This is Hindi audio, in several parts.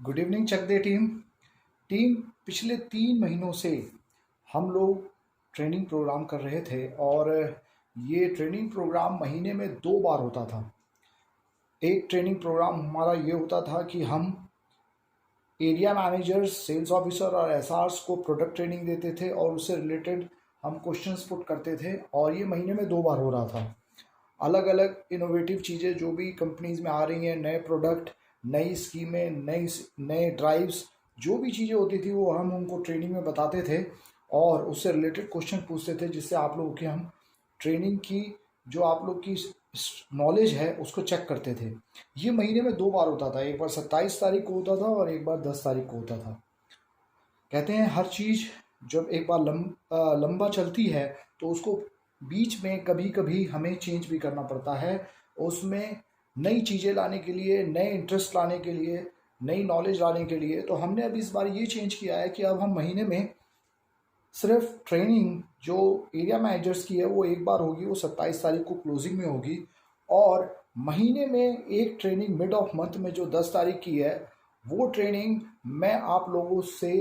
गुड इवनिंग चक दे टीम। पिछले 3 महीनों से हम लोग ट्रेनिंग प्रोग्राम कर रहे थे और ये ट्रेनिंग प्रोग्राम महीने में 2 बार होता था। एक ट्रेनिंग प्रोग्राम हमारा ये होता था कि हम एरिया मैनेजर्स, सेल्स ऑफिसर और एसआर्स को प्रोडक्ट ट्रेनिंग देते थे और उससे रिलेटेड हम क्वेश्चंस पुट करते थे और ये महीने में 2 बार हो रहा था। अलग अलग इनोवेटिव चीज़ें जो भी कंपनीज में आ रही हैं, नए प्रोडक्ट, नई स्कीमें, नए ड्राइव्स, जो भी चीज़ें होती थी वो हम उनको ट्रेनिंग में बताते थे और उससे रिलेटेड क्वेश्चन पूछते थे, जिससे आप लोगों की हम ट्रेनिंग की जो आप लोग की नॉलेज है उसको चेक करते थे। ये महीने में 2 बार होता था, एक बार 27 तारीख को होता था और एक बार 10 तारीख को होता था। कहते हैं हर चीज़ जब एक बार लंबा चलती है तो उसको बीच में कभी कभी हमें चेंज भी करना पड़ता है। उसमें नई चीज़ें लाने के लिए, नए इंटरेस्ट लाने के लिए, नई नॉलेज लाने के लिए, तो हमने अब इस बार ये चेंज किया है कि अब हम महीने में सिर्फ ट्रेनिंग जो एरिया मैनेजर्स की है वो एक बार होगी, वो 27 तारीख को क्लोजिंग में होगी। और महीने में एक ट्रेनिंग मिड ऑफ मंथ में जो 10 तारीख की है, वो ट्रेनिंग मैं आप लोगों से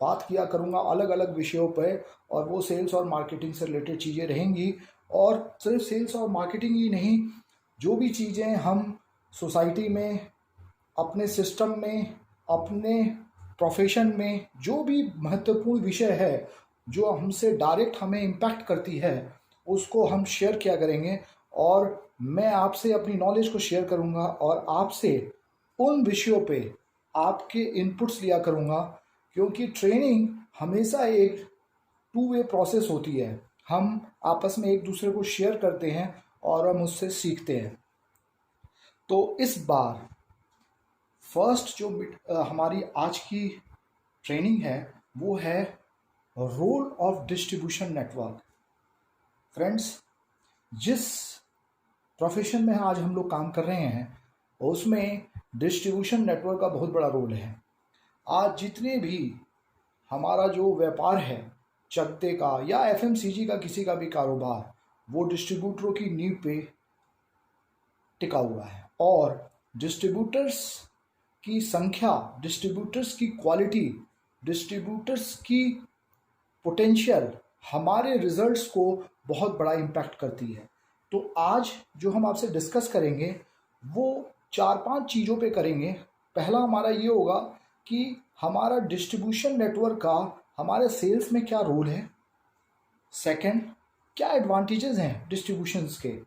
बात किया करूँगा अलग अलग विषयों पर, और वो सेल्स और मार्केटिंग से रिलेटेड चीज़ें रहेंगी। और सिर्फ सेल्स और मार्केटिंग ही नहीं, जो भी चीज़ें हम सोसाइटी में, अपने सिस्टम में, अपने प्रोफेशन में, जो भी महत्वपूर्ण विषय है जो हमसे डायरेक्ट हमें इम्पैक्ट करती है, उसको हम शेयर किया करेंगे। और मैं आपसे अपनी नॉलेज को शेयर करूंगा और आपसे उन विषयों पे आपके इनपुट्स लिया करूंगा, क्योंकि ट्रेनिंग हमेशा एक टू वे प्रोसेस होती है। हम आपस में एक दूसरे को शेयर करते हैं और हम उससे सीखते हैं। तो इस बार फर्स्ट जो हमारी आज की ट्रेनिंग है वो है role of distribution network. Friends, जिस प्रोफेशन में आज हम लोग काम कर रहे हैं उसमें डिस्ट्रीब्यूशन नेटवर्क का बहुत बड़ा रोल है। आज जितने भी हमारा जो व्यापार है, चकते का या एफएमसीजी का किसी का भी कारोबार, वो डिस्ट्रीब्यूटरों की नींव पे टिका हुआ है। और डिस्ट्रीब्यूटर्स की संख्या, डिस्ट्रीब्यूटर्स की क्वालिटी, डिस्ट्रीब्यूटर्स की पोटेंशियल हमारे रिजल्ट्स को बहुत बड़ा इम्पैक्ट करती है। तो आज जो हम आपसे डिस्कस करेंगे वो 4-5 चीज़ों पे करेंगे। पहला हमारा ये होगा कि हमारा डिस्ट्रीब्यूशन नेटवर्क का हमारे सेल्स में क्या रोल है। सेकंड, क्या एडवांटेजेस हैं डिस्ट्रीब्यूशंस के,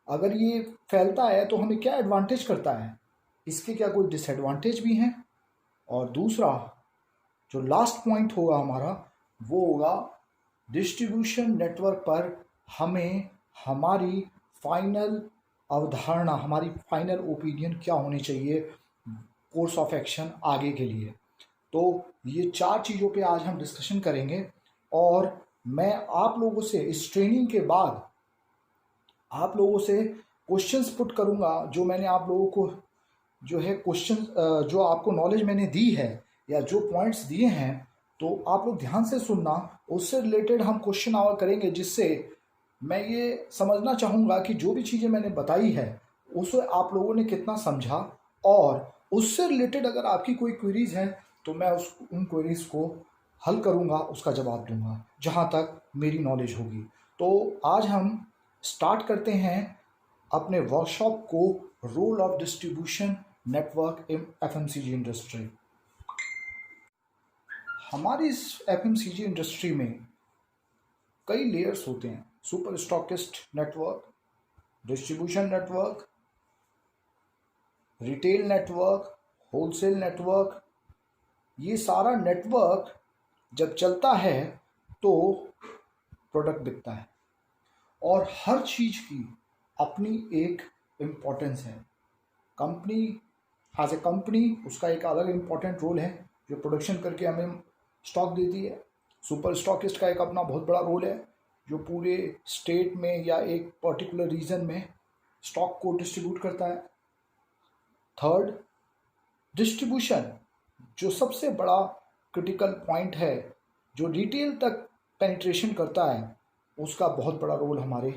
अगर ये फैलता है तो हमें क्या एडवांटेज करता है, इसके क्या कोई डिसएडवांटेज भी हैं। और दूसरा जो लास्ट पॉइंट होगा हमारा, वो होगा डिस्ट्रीब्यूशन नेटवर्क पर हमें हमारी फाइनल अवधारणा, हमारी फाइनल ओपिनियन क्या होनी चाहिए कोर्स ऑफ एक्शन आगे के लिए। तो ये 4 चीज़ों पे आज हम डिस्कशन करेंगे और मैं आप लोगों से इस ट्रेनिंग के बाद आप लोगों से क्वेश्चंस पुट करूंगा, जो मैंने आप लोगों को जो है क्वेश्चन, जो आपको नॉलेज मैंने दी है या जो पॉइंट्स दिए हैं, तो आप लोग ध्यान से सुनना। उससे रिलेटेड हम क्वेश्चन आवर करेंगे, जिससे मैं ये समझना चाहूँगा कि जो भी चीज़ें मैंने बताई है उसे आप लोगों ने कितना समझा, और उससे रिलेटेड अगर आपकी कोई क्वेरीज हैं तो मैं उन क्वेरीज को हल करूँगा, उसका जवाब दूंगा जहाँ तक मेरी नॉलेज होगी। तो आज हम स्टार्ट करते हैं अपने वर्कशॉप को, role of distribution network in FMCG industry. हमारी इस एफएमसीजी इंडस्ट्री में कई लेयर्स होते हैं। Super stockist network, distribution network, retail network, wholesale network. ये सारा नेटवर्क जब चलता है तो प्रोडक्ट बिकता है, और हर चीज़ की अपनी एक इम्पोर्टेंस है। कंपनी एज ए कंपनी, उसका एक अलग इम्पोर्टेंट रोल है जो प्रोडक्शन करके हमें स्टॉक देती है। सुपर स्टॉकिस्ट का एक अपना बहुत बड़ा रोल है जो पूरे स्टेट में या एक पर्टिकुलर रीजन में स्टॉक को डिस्ट्रीब्यूट करता है। थर्ड, डिस्ट्रीब्यूशन जो सबसे बड़ा क्रिटिकल पॉइंट है, जो रिटेल तक पेनिट्रेशन करता है, उसका बहुत बड़ा रोल हमारे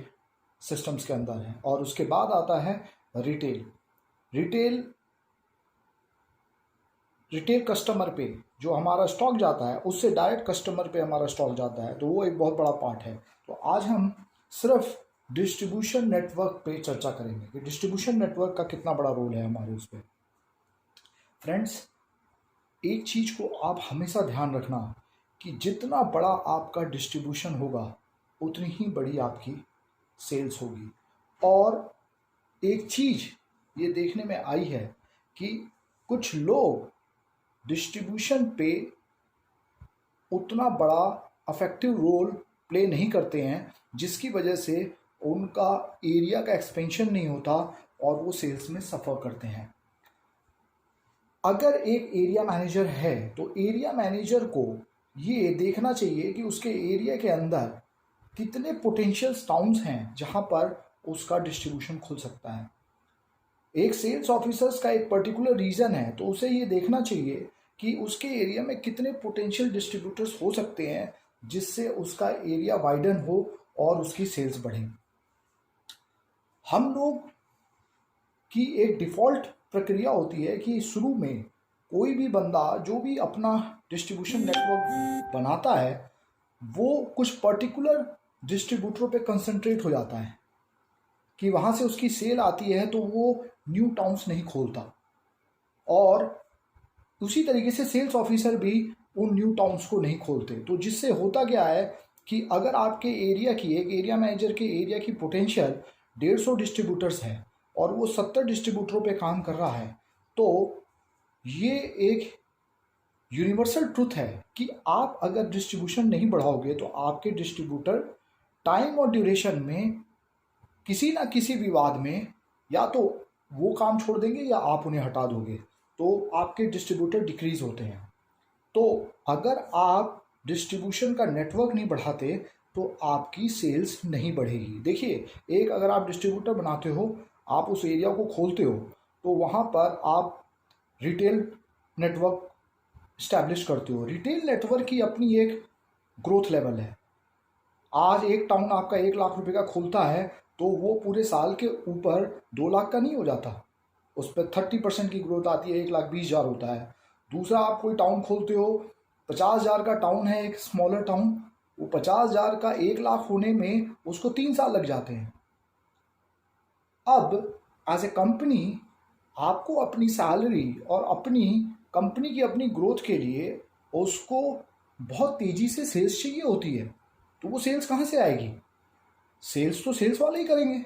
सिस्टम्स के अंदर है। और उसके बाद आता है रिटेल। रिटेल रिटेल कस्टमर पे जो हमारा स्टॉक जाता है उससे डायरेक्ट कस्टमर पे हमारा स्टॉक जाता है, तो वो एक बहुत बड़ा पार्ट है। तो आज हम सिर्फ डिस्ट्रीब्यूशन नेटवर्क पे चर्चा करेंगे कि डिस्ट्रीब्यूशन नेटवर्क का कितना बड़ा रोल है हमारे उस पर। फ्रेंड्स, एक चीज को आप हमेशा ध्यान रखना कि जितना बड़ा आपका डिस्ट्रीब्यूशन होगा उतनी ही बड़ी आपकी सेल्स होगी। और एक चीज ये देखने में आई है कि कुछ लोग डिस्ट्रीब्यूशन पे उतना बड़ा अफेक्टिव रोल प्ले नहीं करते हैं, जिसकी वजह से उनका एरिया का एक्सपेंशन नहीं होता और वो सेल्स में सफ़र करते हैं। अगर एक एरिया मैनेजर है तो एरिया मैनेजर को ये देखना चाहिए कि उसके एरिया के अंदर कितने पोटेंशियल टाउन्स हैं जहां पर उसका डिस्ट्रीब्यूशन खुल सकता है। एक सेल्स ऑफिसर्स का एक पर्टिकुलर रीजन है तो उसे ये देखना चाहिए कि उसके एरिया में कितने पोटेंशियल डिस्ट्रीब्यूटर्स हो सकते हैं जिससे उसका एरिया वाइडन हो और उसकी सेल्स बढ़े। हम लोग की एक डिफ़ॉल्ट प्रक्रिया होती है कि शुरू में कोई भी बंदा जो भी अपना डिस्ट्रीब्यूशन नेटवर्क बनाता है वो कुछ पर्टिकुलर डिस्ट्रीब्यूटरों पे कंसंट्रेट हो जाता है कि वहाँ से उसकी सेल आती है, तो वो न्यू टाउन्स नहीं खोलता। और उसी तरीके से सेल्स ऑफिसर भी उन न्यू टाउन्स को नहीं खोलते। तो जिससे होता क्या है कि अगर आपके एरिया की एक एरिया मैनेजर के एरिया की पोटेंशियल 150 डिस्ट्रीब्यूटर्स है और वो 70 डिस्ट्रीब्यूटरों पे काम कर रहा है, तो ये एक यूनिवर्सल ट्रुथ है कि आप अगर डिस्ट्रीब्यूशन नहीं बढ़ाओगे तो आपके डिस्ट्रीब्यूटर टाइम और ड्यूरेशन में किसी ना किसी विवाद में या तो वो काम छोड़ देंगे या आप उन्हें हटा दोगे, तो आपके डिस्ट्रीब्यूटर डिक्रीज होते हैं। तो अगर आप डिस्ट्रीब्यूशन का नेटवर्क नहीं बढ़ाते तो आपकी सेल्स नहीं बढ़ेगी। देखिए, एक अगर आप डिस्ट्रीब्यूटर बनाते हो, आप उस एरिया को खोलते हो, तो वहाँ पर आप रिटेल नेटवर्क इस्टेब्लिश करते हो। रिटेल नेटवर्क की अपनी एक ग्रोथ लेवल है। आज एक टाउन आपका 1 लाख रुपए का खोलता है तो वो पूरे साल के ऊपर 2 लाख का नहीं हो जाता, उस पर 30% की ग्रोथ आती है, 1,20,000 होता है। दूसरा, आप कोई टाउन खोलते हो, 50,000 का टाउन है, एक स्मॉलर टाउन, वो 50,000 का 1 लाख होने में उसको 3 साल लग जाते हैं। अब एज ए कंपनी आपको अपनी सैलरी और अपनी कंपनी की अपनी ग्रोथ के लिए उसको बहुत तेज़ी से सेल्स चाहिए होती है। तो वो सेल्स कहाँ से आएगी? सेल्स तो सेल्स वाले ही करेंगे,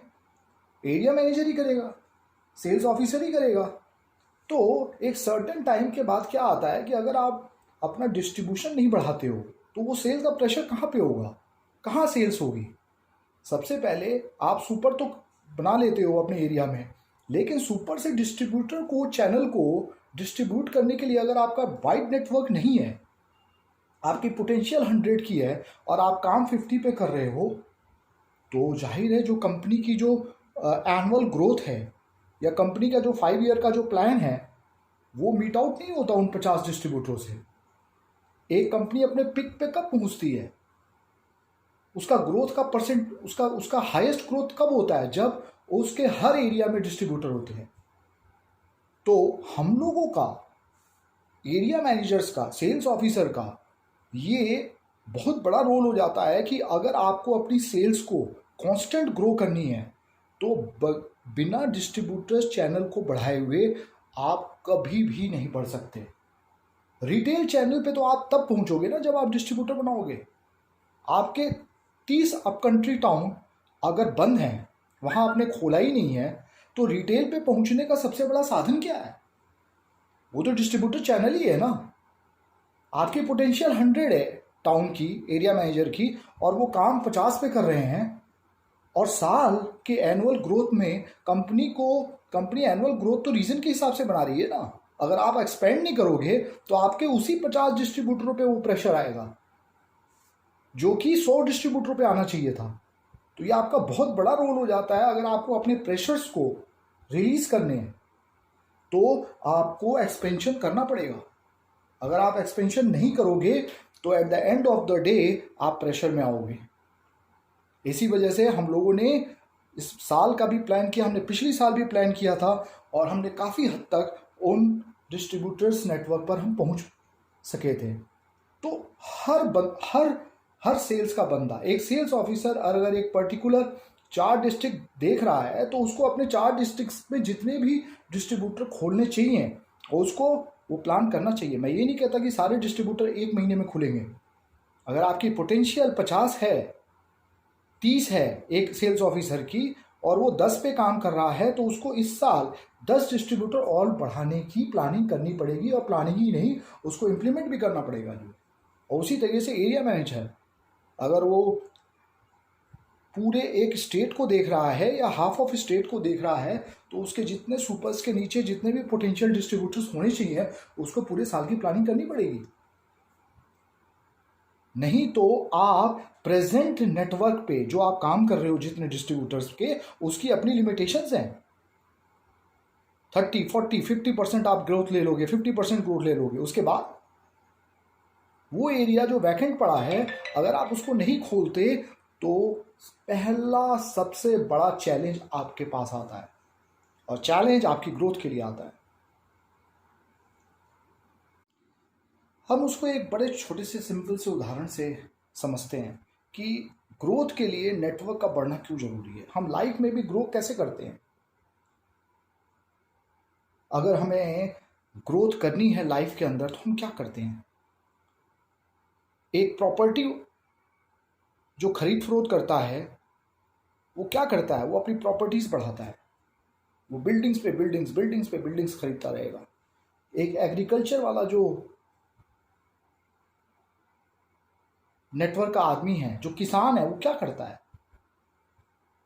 एरिया मैनेजर ही करेगा, सेल्स ऑफिसर ही करेगा। तो एक सर्टेन टाइम के बाद क्या आता है कि अगर आप अपना डिस्ट्रीब्यूशन नहीं बढ़ाते हो तो वो सेल्स का प्रेशर कहाँ पे होगा, कहाँ सेल्स होगी? सबसे पहले आप सुपर तो बना लेते हो अपने एरिया में, लेकिन सुपर से डिस्ट्रीब्यूटर को, चैनल को डिस्ट्रीब्यूट करने के लिए अगर आपका वाइड नेटवर्क नहीं है, आपकी पोटेंशियल 100 की है और आप काम 50 पे कर रहे हो, तो जाहिर है जो कंपनी की जो एनुअल ग्रोथ है या कंपनी का जो 5 ईयर का जो प्लान है वो मीट आउट नहीं होता उन 50 डिस्ट्रीब्यूटरों से। एक कंपनी अपने पिक पे कब पहुंचती है, उसका ग्रोथ का परसेंट, उसका हाईएस्ट ग्रोथ कब होता है? जब उसके हर एरिया में डिस्ट्रीब्यूटर होते हैं। तो हम लोगों का, एरिया मैनेजर्स का, सेल्स ऑफिसर का ये बहुत बड़ा रोल हो जाता है कि अगर आपको अपनी सेल्स को कांस्टेंट ग्रो करनी है तो बिना डिस्ट्रीब्यूटर्स चैनल को बढ़ाए हुए आप कभी भी नहीं बढ़ सकते। रिटेल चैनल पे तो आप तब पहुंचोगे ना जब आप डिस्ट्रीब्यूटर बनाओगे। आपके 30 अपकंट्री टाउन अगर बंद हैं, वहां आपने खोला ही नहीं है, तो रिटेल पे पहुंचने का सबसे बड़ा साधन क्या है? वो तो डिस्ट्रीब्यूटर चैनल ही है ना। आपकी पोटेंशियल 100 है टाउन की, एरिया मैनेजर की, और वो काम 50 पे कर रहे हैं, और साल के एनुअल ग्रोथ में कंपनी एनुअल ग्रोथ तो रीजन के हिसाब से बना रही है ना। अगर आप एक्सपेंड नहीं करोगे तो आपके उसी 50 डिस्ट्रीब्यूटरों पे वो प्रेशर आएगा जो कि 100 डिस्ट्रीब्यूटरों पे आना चाहिए था। तो ये आपका बहुत बड़ा रोल हो जाता है। अगर आपको अपने प्रेशर्स को रिलीज करने हैं तो आपको एक्सपेंशन करना पड़ेगा। अगर आप एक्सपेंशन नहीं करोगे तो at the end of the day आप प्रेशर में आओगे। इसी वजह से हम लोगों ने इस साल का भी प्लान किया, हमने पिछली साल भी प्लान किया था, और हमने काफ़ी हद तक उन डिस्ट्रीब्यूटर्स नेटवर्क पर हम पहुंच सके थे। तो हर सेल्स का बंदा, एक सेल्स ऑफिसर अगर एक पर्टिकुलर 4 डिस्ट्रिक्ट देख रहा है तो उसको अपने 4 डिस्ट्रिक्ट में जितने भी डिस्ट्रीब्यूटर खोलने चाहिए और उसको वो प्लान करना चाहिए। मैं ये नहीं कहता कि सारे डिस्ट्रीब्यूटर 1 महीने में खुलेंगे। अगर आपकी पोटेंशियल 50 है, 30 है एक सेल्स ऑफिसर की, और वो 10 पे काम कर रहा है, तो उसको इस साल 10 डिस्ट्रीब्यूटर और बढ़ाने की प्लानिंग करनी पड़ेगी, और प्लानिंग ही नहीं, उसको इम्प्लीमेंट भी करना पड़ेगा जी। और उसी तरीके से एरिया मैनेजर, अगर वो पूरे एक स्टेट को देख रहा है या हाफ ऑफ स्टेट को देख रहा है, तो उसके जितने सुपर्स के नीचे जितने भी पोटेंशियल डिस्ट्रीब्यूटर्स होने चाहिए, उसको पूरे साल की प्लानिंग करनी पड़ेगी। नहीं तो आप प्रेजेंट नेटवर्क पे जो आप काम कर रहे हो जितने डिस्ट्रीब्यूटर्स के, उसकी अपनी लिमिटेशंस हैं। 30, 40, 50% आप ग्रोथ ले लोगे, 50% ग्रोथ ले लोगे, उसके बाद वो एरिया जो वैकेंट पड़ा है, अगर आप उसको नहीं खोलते तो पहला सबसे बड़ा चैलेंज आपके पास आता है, और चैलेंज आपकी ग्रोथ के लिए आता है। हम उसको एक बड़े छोटे से सिंपल से उदाहरण से समझते हैं कि ग्रोथ के लिए नेटवर्क का बढ़ना क्यों जरूरी है। हम लाइफ में भी ग्रो कैसे करते हैं। अगर हमें ग्रोथ करनी है लाइफ के अंदर, तो हम क्या करते हैं। एक प्रॉपर्टी जो खरीद फरोख्त करता है, वो क्या करता है, वो अपनी प्रॉपर्टीज बढ़ाता है, वो बिल्डिंग्स पे बिल्डिंग्स, बिल्डिंग्स पे बिल्डिंग्स खरीदता रहेगा। एक एग्रीकल्चर वाला जो नेटवर्क का आदमी है, जो किसान है, वो क्या करता है।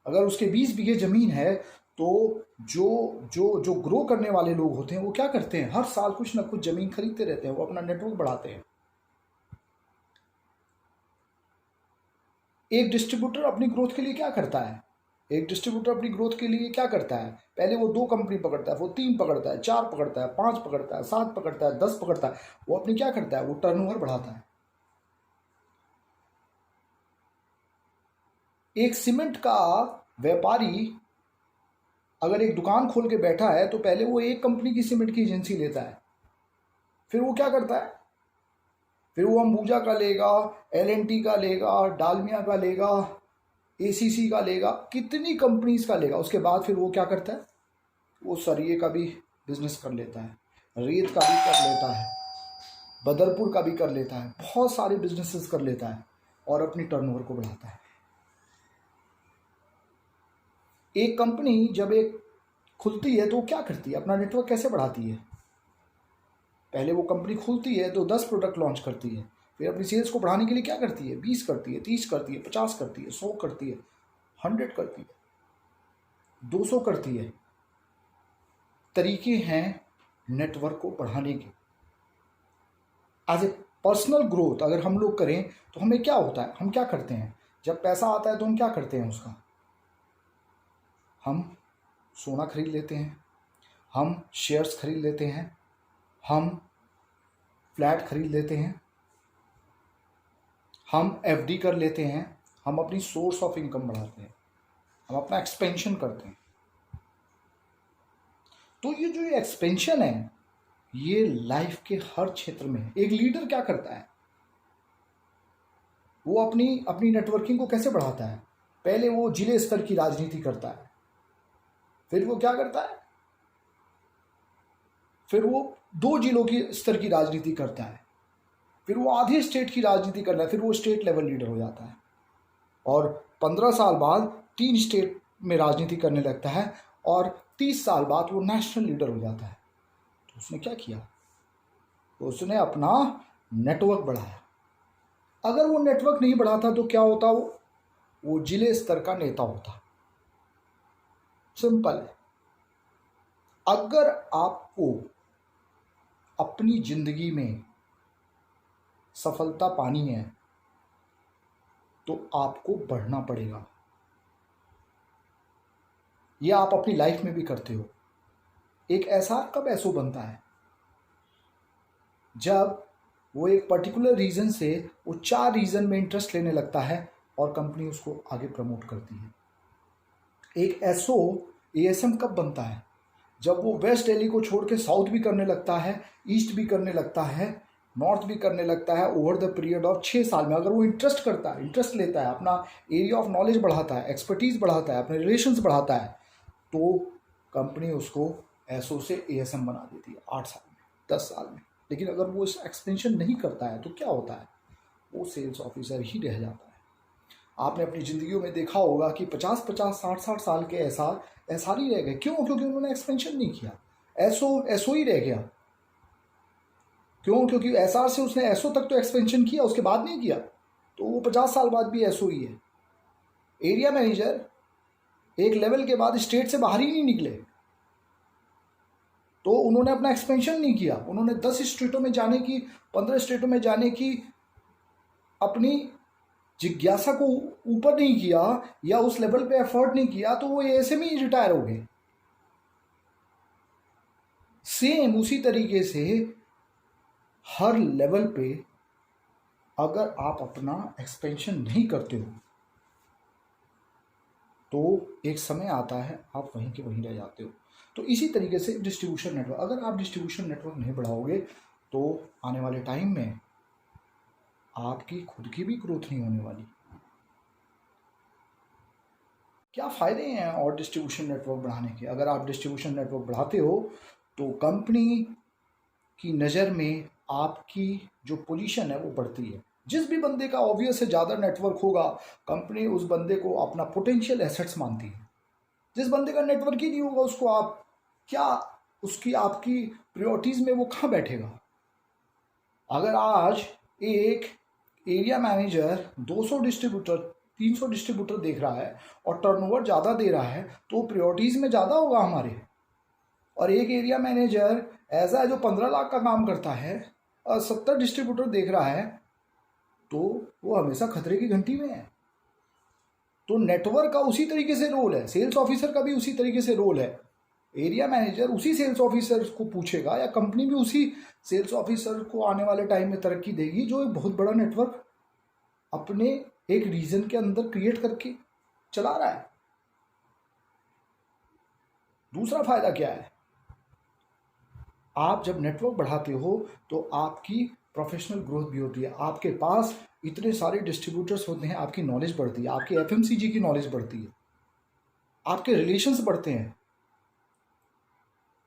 अगर उसके 20 बीघे जमीन है, तो जो जो जो ग्रो करने वाले लोग होते हैं, वो क्या करते हैं, हर साल कुछ ना कुछ जमीन खरीदते रहते हैं, वो अपना नेटवर्क बढ़ाते हैं। एक डिस्ट्रीब्यूटर अपनी ग्रोथ के लिए क्या करता है, एक डिस्ट्रीब्यूटर अपनी ग्रोथ के लिए क्या करता है, पहले वो 2 कंपनी पकड़ता है, वो 3 पकड़ता है, 4 पकड़ता है, 5 पकड़ता है, 7 पकड़ता है, 10 पकड़ता है। वो अपनी क्या करता है, वो टर्नओवर बढ़ाता है। एक सीमेंट का व्यापारी अगर एक दुकान खोल के बैठा है, तो पहले वो एक कंपनी की सीमेंट की एजेंसी लेता है, फिर वो क्या करता है, फिर वो अंबुजा का लेगा, L&T का लेगा, डालमिया का लेगा, ACC का लेगा, कितनी कंपनीज का लेगा। उसके बाद फिर वो क्या करता है, वो सरिये का भी बिजनेस कर लेता है, रेत का भी कर लेता है, बदरपुर का भी कर लेता है, बहुत सारे बिजनेसेस कर लेता है, और अपनी टर्नओवर को बढ़ाता है। एक कंपनी जब एक खुलती है, तो वो क्या करती है, अपना नेटवर्क कैसे बढ़ाती है। पहले वो कंपनी खुलती है तो 10 प्रोडक्ट लॉन्च करती है, फिर अपनी सेल्स को बढ़ाने के लिए क्या करती है, 20 करती है, 30 करती है, 50 करती है, 100 करती है, 100 करती है, 200 करती है। तरीके हैं नेटवर्क को बढ़ाने के। एज ए पर्सनल ग्रोथ अगर हम लोग करें, तो हमें क्या होता है, हम क्या करते हैं, जब पैसा आता है तो हम क्या करते हैं उसका, हम सोना खरीद लेते हैं, हम शेयर्स खरीद लेते हैं, हम फ्लैट खरीद लेते हैं, हम FD कर लेते हैं, हम अपनी सोर्स ऑफ इनकम बढ़ाते हैं, हम अपना एक्सपेंशन करते हैं। तो ये जो एक्सपेंशन है, ये लाइफ के हर क्षेत्र में है। एक लीडर क्या करता है, वो अपनी अपनी नेटवर्किंग को कैसे बढ़ाता है। पहले वो जिले स्तर की राजनीति करता है, फिर वो क्या करता है, फिर वो 2 जिलों की स्तर की राजनीति करता है, फिर वो आधे स्टेट की राजनीति करता है, फिर वो स्टेट लेवल लीडर हो जाता है, और 15 साल बाद 3 स्टेट में राजनीति करने लगता है, और 30 साल बाद वो नेशनल लीडर हो जाता है। तो उसने क्या किया, तो उसने अपना नेटवर्क बढ़ाया। अगर वो नेटवर्क नहीं बढ़ाता तो क्या होता, वो जिले स्तर का नेता होता। सिंपल है। अगर आपको अपनी जिंदगी में सफलता पानी है, तो आपको बढ़ना पड़ेगा। ये आप अपनी लाइफ में भी करते हो। एक एसआर कब ऐसो बनता है, जब वो एक पर्टिकुलर रीजन से वो 4 रीजन में इंटरेस्ट लेने लगता है, और कंपनी उसको आगे प्रमोट करती है। एक एसओ एएसएम कब बनता है, जब वो वेस्ट दिल्ली को छोड़ के साउथ भी करने लगता है, ईस्ट भी करने लगता है, नॉर्थ भी करने लगता है, ओवर द पीरियड ऑफ 6 साल में अगर वो इंटरेस्ट करता है, इंटरेस्ट लेता है, अपना एरिया ऑफ नॉलेज बढ़ाता है, एक्सपर्टीज बढ़ाता है, अपने रिलेशंस बढ़ाता है, तो कंपनी उसको एसओ से एएसएम बना देती है 8 साल में, 10 साल में। लेकिन अगर वो इस एक्सपेंशन नहीं करता है तो क्या होता है, वो सेल्स ऑफिसर ही रह जाता है। आपने अपनी ज़िंदगियों में देखा होगा कि 50-50, 60-60 साल के एसआर ही रह गए। क्यों? क्योंकि उन्होंने एक्सपेंशन नहीं किया। एसओ ही रह गया। क्यों? क्योंकि एसआर से उसने एसओ तक तो एक्सपेंशन किया, उसके बाद नहीं किया, तो वो 50 साल बाद भी एसओ ही है। एरिया मैनेजर एक लेवल के बाद स्टेट से बाहर ही नहीं निकले, तो उन्होंने अपना एक्सपेंशन नहीं किया। उन्होंने 10 स्टेटों में जाने की, 15 स्टेटों में जाने की अपनी जिज्ञासा को ऊपर नहीं किया या उस लेवल पे एफर्ट नहीं किया, तो वो ऐसे में ही रिटायर हो गए। सेम उसी तरीके से हर लेवल पे अगर आप अपना एक्सपेंशन नहीं करते हो तो एक समय आता है आप वहीं के वहीं रह जाते हो। तो इसी तरीके से डिस्ट्रीब्यूशन नेटवर्क, अगर आप डिस्ट्रीब्यूशन नेटवर्क नहीं बढ़ाओगे तो आने वाले टाइम में आपकी खुद की भी ग्रोथ नहीं होने वाली। क्या फ़ायदे हैं और डिस्ट्रीब्यूशन नेटवर्क बढ़ाने के? अगर आप डिस्ट्रीब्यूशन नेटवर्क बढ़ाते हो तो कंपनी की नज़र में आपकी जो पोजीशन है वो बढ़ती है। जिस भी बंदे का ऑब्वियस है ज़्यादा नेटवर्क होगा, कंपनी उस बंदे को अपना पोटेंशियल एसेट्स मानती है। जिस बंदे का नेटवर्क ही नहीं होगा उसको आप क्या, उसकी आपकी प्रायोरिटीज़ में वो कहाँ बैठेगा? अगर आज एक एरिया मैनेजर 200 डिस्ट्रीब्यूटर, 300 डिस्ट्रीब्यूटर देख रहा है और टर्नओवर ज़्यादा दे रहा है तो प्रायोरिटीज़ में ज़्यादा होगा हमारे। और एक एरिया मैनेजर ऐसा है जो 15 लाख का काम करता है और 70 डिस्ट्रीब्यूटर देख रहा है, तो वो हमेशा खतरे की घंटी में है। तो नेटवर्क का उसी तरीके से रोल है, सेल्स ऑफिसर का भी उसी तरीके से रोल है। एरिया मैनेजर उसी सेल्स ऑफिसर को पूछेगा या कंपनी भी उसी सेल्स ऑफिसर को आने वाले टाइम में तरक्की देगी जो एक बहुत बड़ा नेटवर्क अपने एक रीजन के अंदर क्रिएट करके चला रहा है। दूसरा फायदा क्या है? आप जब नेटवर्क बढ़ाते हो तो आपकी प्रोफेशनल ग्रोथ भी होती है। आपके पास इतने सारे डिस्ट्रीब्यूटर्स होते हैं, आपकी नॉलेज बढ़ती है, आपकी एफएमसीजी की नॉलेज बढ़ती है, आपके रिलेशंस बढ़ते हैं।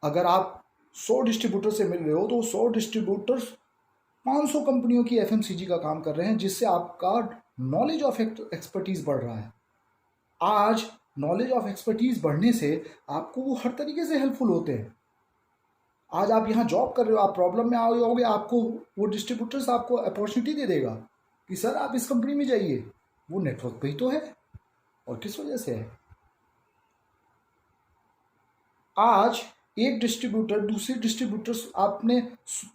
अगर आप 100 डिस्ट्रीब्यूटर से मिल रहे हो तो 100 डिस्ट्रीब्यूटर्स 500 कंपनियों की एफएमसीजी का काम कर रहे हैं, जिससे आपका नॉलेज ऑफ एक्सपर्टीज बढ़ रहा है। आज नॉलेज ऑफ एक्सपर्टीज बढ़ने से आपको वो हर तरीके से हेल्पफुल होते हैं। आज आप यहाँ जॉब कर रहे हो, आप प्रॉब्लम में आओगे, आपको वो डिस्ट्रीब्यूटर्स आपको अपॉर्चुनिटी दे देगा कि सर आप इस कंपनी में जाइए। वो नेटवर्क पे ही तो है। और किस वजह से है? आज एक डिस्ट्रीब्यूटर दूसरे डिस्ट्रीब्यूटर्स, आपने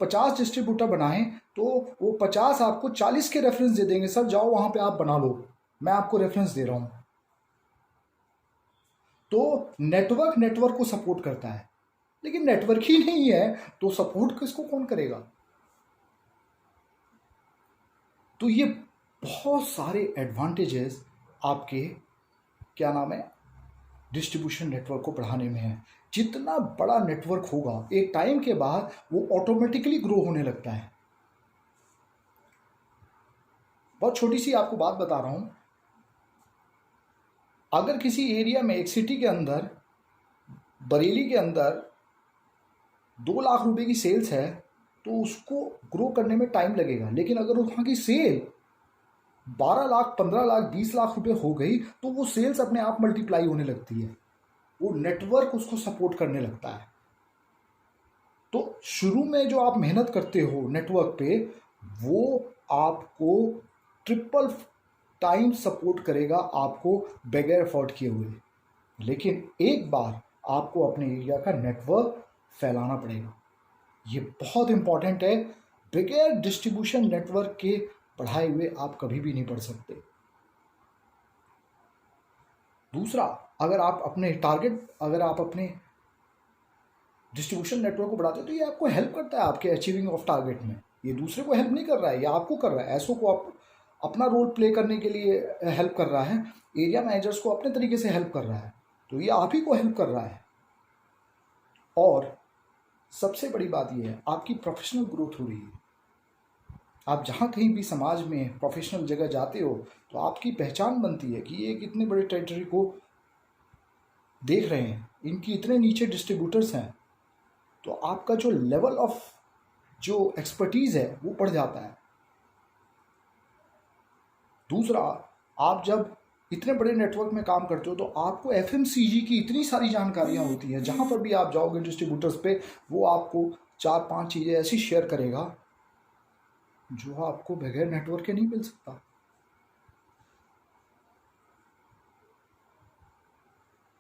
50 डिस्ट्रीब्यूटर बनाए तो वो 50 आपको 40 के रेफरेंस दे देंगे, सर जाओ वहाँ पे आप बना लो, मैं आपको रेफरेंस दे रहा हूँ। तो नेटवर्क को सपोर्ट करता है। लेकिन नेटवर्क ही नहीं है तो सपोर्ट किसको कौन करेगा? तो ये बहुत सारे एडवांटेजेस आपके क्या नाम है डिस्ट्रीब्यूशन नेटवर्क को बढ़ाने में है। जितना बड़ा नेटवर्क होगा एक टाइम के बाद वो ऑटोमेटिकली ग्रो होने लगता है। बहुत छोटी सी आपको बात बता रहा हूं, अगर किसी एरिया में, एक सिटी के अंदर, बरेली के अंदर 2 लाख रुपए की सेल्स है तो उसको ग्रो करने में टाइम लगेगा। लेकिन अगर वहाँ की सेल 12 लाख, 15 लाख, 20 लाख रुपए हो गई तो वो सेल्स अपने आप मल्टीप्लाई होने लगती है। वो नेटवर्क उसको सपोर्ट करने लगता है। तो शुरू में जो आप मेहनत करते हो नेटवर्क पे, वो आपको ट्रिपल टाइम सपोर्ट करेगा आपको बगैर एफर्ट किए हुए। लेकिन एक बार आपको अपने एरिया का नेटवर्क फैलाना पड़ेगा। ये बहुत इंपॉर्टेंट है। बगैर डिस्ट्रीब्यूशन नेटवर्क के बढ़ाए हुए आप कभी भी नहीं बढ़ सकते। दूसरा, अगर आप अपने डिस्ट्रीब्यूशन नेटवर्क को बढ़ाते हो तो ये आपको हेल्प करता है आपके अचीविंग ऑफ टारगेट में। ये दूसरे को हेल्प नहीं कर रहा है, ये आपको कर रहा है। ऐसो को आप अपना रोल प्ले करने के लिए हेल्प कर रहा है, एरिया मैनेजर्स को अपने तरीके से हेल्प कर रहा है, तो ये आप ही को हेल्प कर रहा है। और सबसे बड़ी बात यह है, आपकी प्रोफेशनल ग्रोथ हो रही है। आप जहाँ कहीं भी समाज में प्रोफेशनल जगह जाते हो तो आपकी पहचान बनती है कि ये एक इतने बड़े टेरिटरी को देख रहे हैं, इनकी इतने नीचे डिस्ट्रीब्यूटर्स हैं, तो आपका जो लेवल ऑफ जो एक्सपर्टीज़ है वो बढ़ जाता है। दूसरा, आप जब इतने बड़े नेटवर्क में काम करते हो तो आपको एफएमसीजी की इतनी सारी जानकारियां होती हैं, जहां पर भी आप जाओगे डिस्ट्रीब्यूटर्स पे, वो आपको 4-5 चीज़ें ऐसी शेयर करेगा जो आपको बगैर नेटवर्क के नहीं मिल सकता।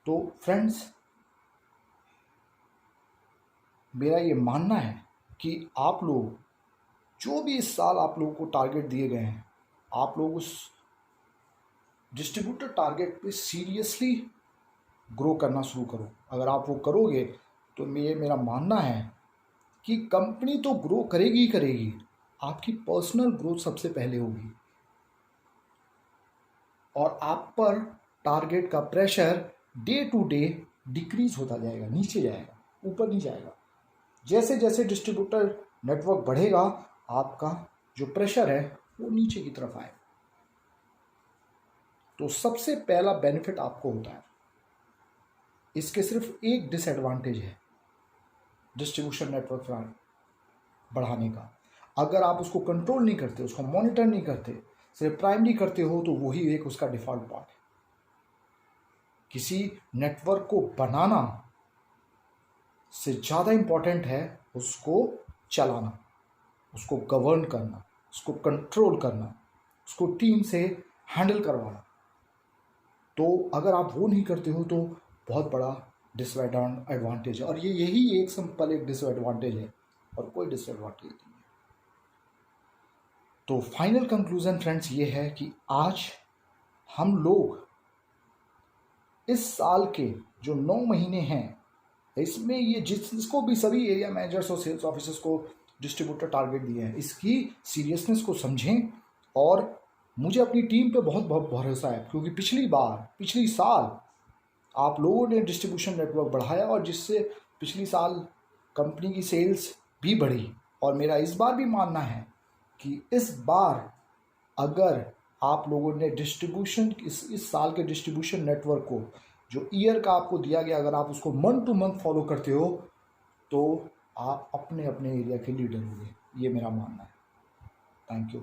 तो फ्रेंड्स, मेरा ये मानना है कि आप लोग जो भी इस साल आप लोगों को टारगेट दिए गए हैं, आप लोग उस डिस्ट्रीब्यूटर टारगेट पे सीरियसली ग्रो करना शुरू करो। अगर आप वो करोगे तो मेरा मानना है कि कंपनी तो ग्रो करेगी ही करेगी, आपकी पर्सनल ग्रोथ सबसे पहले होगी और आप पर टारगेट का pressure day to day decrease होता जाएगा, नीचे जाएगा, ऊपर नहीं जाएगा। जैसे जैसे डिस्ट्रीब्यूटर नेटवर्क बढ़ेगा, आपका जो प्रेशर है वो नीचे की तरफ आएगा। तो सबसे पहला बेनिफिट आपको होता है। इसके सिर्फ एक डिसएडवांटेज है डिस्ट्रीब्यूशन नेटवर्क बढ़ाने का। अगर आप उसको कंट्रोल नहीं करते, उसको मॉनिटर नहीं करते, सिर्फ प्राइमरी करते हो, तो वही एक उसका डिफॉल्ट पार्ट है। किसी नेटवर्क को बनाना से ज़्यादा इंपॉर्टेंट है उसको चलाना, उसको गवर्न करना, उसको कंट्रोल करना, उसको टीम से हैंडल करवाना। तो अगर आप वो नहीं करते हो तो बहुत बड़ा डिसएडवांटेज है, और यही एक सिंपल एक डिसएडवांटेज है और कोई डिसएडवांटेज नहीं है। तो फाइनल कंक्लूजन फ्रेंड्स ये है कि आज हम लोग इस साल के जो 9 महीने हैं, इसमें ये जिसको भी सभी एरिया मैनेजर्स और सेल्स ऑफिसर्स को डिस्ट्रीब्यूटर टारगेट दिए हैं, इसकी सीरियसनेस को समझें। और मुझे अपनी टीम पे बहुत बहुत भरोसा है, क्योंकि पिछली साल आप लोगों ने डिस्ट्रीब्यूशन नेटवर्क बढ़ाया और जिससे पिछली साल कंपनी की सेल्स भी बढ़ी। और मेरा इस बार भी मानना है कि इस बार अगर आप लोगों ने इस साल के डिस्ट्रीब्यूशन नेटवर्क को, जो ईयर का आपको दिया गया, अगर आप उसको मंथ टू मंथ फॉलो करते हो तो आप अपने अपने एरिया के लीडर होंगे। ये मेरा मानना है। Thank you.